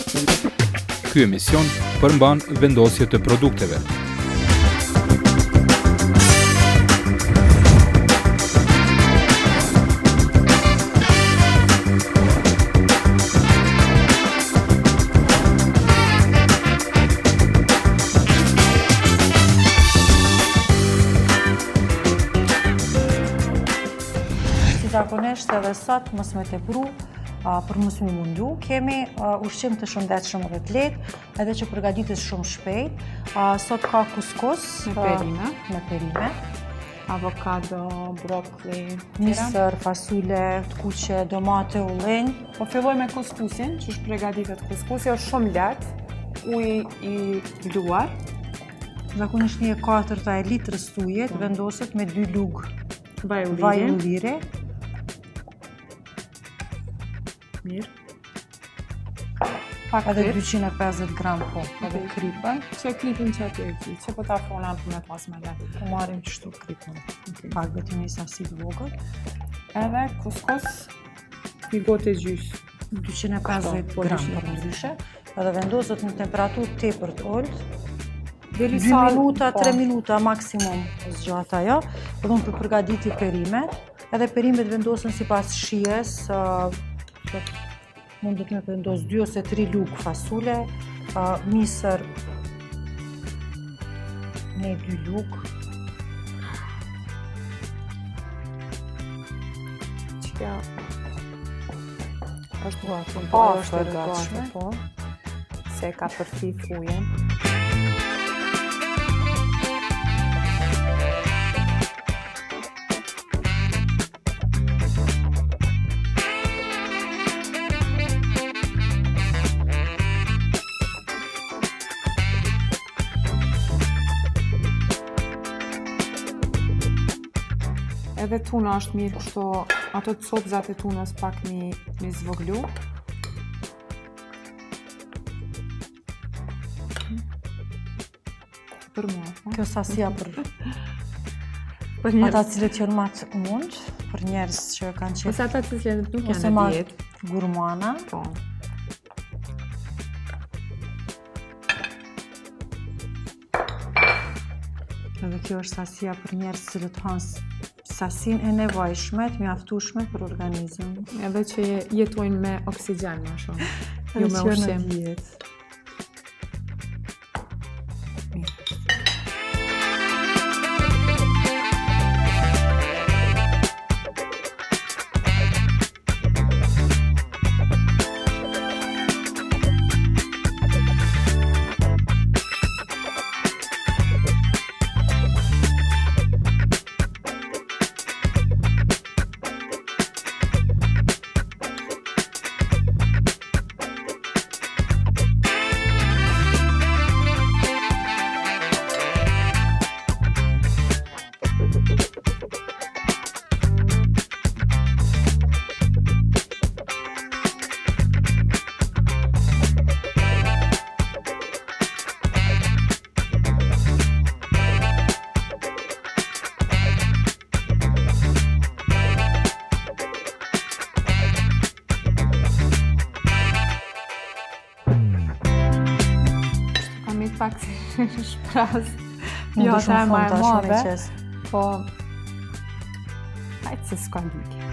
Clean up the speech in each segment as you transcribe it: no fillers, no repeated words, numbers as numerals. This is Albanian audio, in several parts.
Ky emision përmban vendosje të produkteve. Zakonisht edhe sot mos me tepru, për mos me mundu, kemi ushqim të shëndetshëm dhe të lehtë, edhe që përgatitet shumë shpejt. Sot ka kuskus me perime, avokado, brokoli, misër, fasule, të kuqe, domate, ullinj. Po filloj me kuskusin, që është përgatitet kuskusi, është shumë lehtë, ujë i luar. Zakonisht 1/4 e litrës uje vendoset me 2 lugë vaj ulliri. Mirë. Pak edhe 250 gram po, edhe kripën. Që kripën që aty e ki, që po ta folan për me pas me letë? Po marim qështu kripën. Pak vetëm një sasi të vogël. Edhe kuskus, një gotë e gjysë. 250 gram për ndryshe. Edhe vendoset në temperaturë tepër të ulët. 2 minuta, 3 minuta maksimum zgjat ajo. Për përgatiti perimet. Edhe perimet vendosen sipas shijes. Mundet me vendos 2 ose 3 lugë fasule, misër me 2 lugë. Që është gatshme, është gatshme, po. Se ka përfit ujen. Edhe tuna është mirë kështu, ato të copëzat e tunës pak mi zvoglu. Për mua, po? Kjo sasia për ata cilët janë ma të mund, për njerëz që kanë qenë... Ose ata cilët nuk janë në dietë. Gurmana. Po. Edhe kjo është sasia për njerëz cilët hanë sasin e nevojshme, të mjaftueshme për organizëm. Edhe që jetojnë me oksigjen më shumë, jo me ushqim. Pak si shpras pjata e ma e madhe, po hajtë se s'ka lidhje.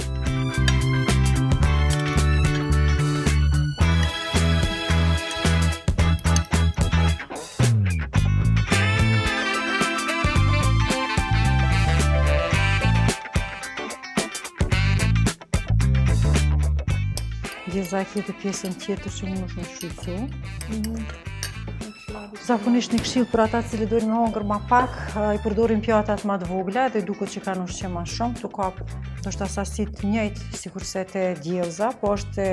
Gjeza e këtë pjesën tjetër që më është në shqycu. Zakonisht një këshill për ata cilë dojnë me hongër ma pak, i përdorin pjatat ma të vogla dhe duket që kanë ushqim ma shumë. Tu ka është sasit njëjtë sikur se te djevza, po është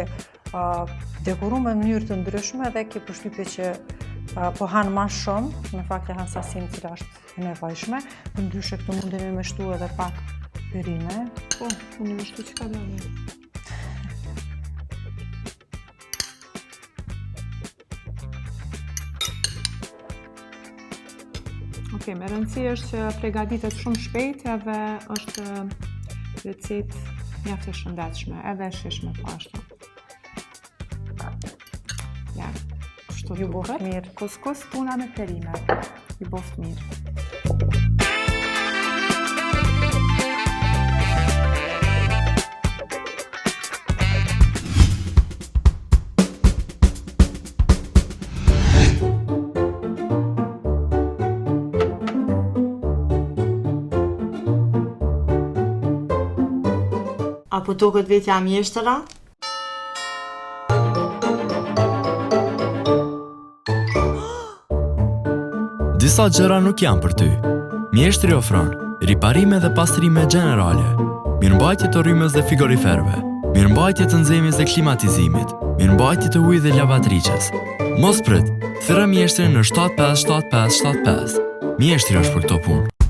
dekoruar në mënyrë të ndryshme dhe ke përshtypje që po hanë ma shumë, në fakt e hanë sasin cila është e nevojshme. Ndryshe këtu mundemi me shtu edhe pak perime. Po, unë me shtu që ka dojnë. Okej, me rëndësi është që përgatitet shumë shpejt edhe është recetë mjaft e shëndetshme, edhe shishme po ashtu. Ja. Kështu Ju boft duket. mirë. Kuskus tuna me perime. Ju boft mirë. Apo duket vetja mjeshtëra? Disa gjëra nuk janë për ty. Mjeshtri ofron riparime dhe pastrime gjenerale, mirëmbajtje të rrymës dhe frigoriferëve, mirëmbajtje të nxemjes dhe klimatizimit, mirëmbajtje të ujit dhe lavatriçes. Mos prit, thirrë mjeshtrin në 757575. Mjeshtri është për këto punë.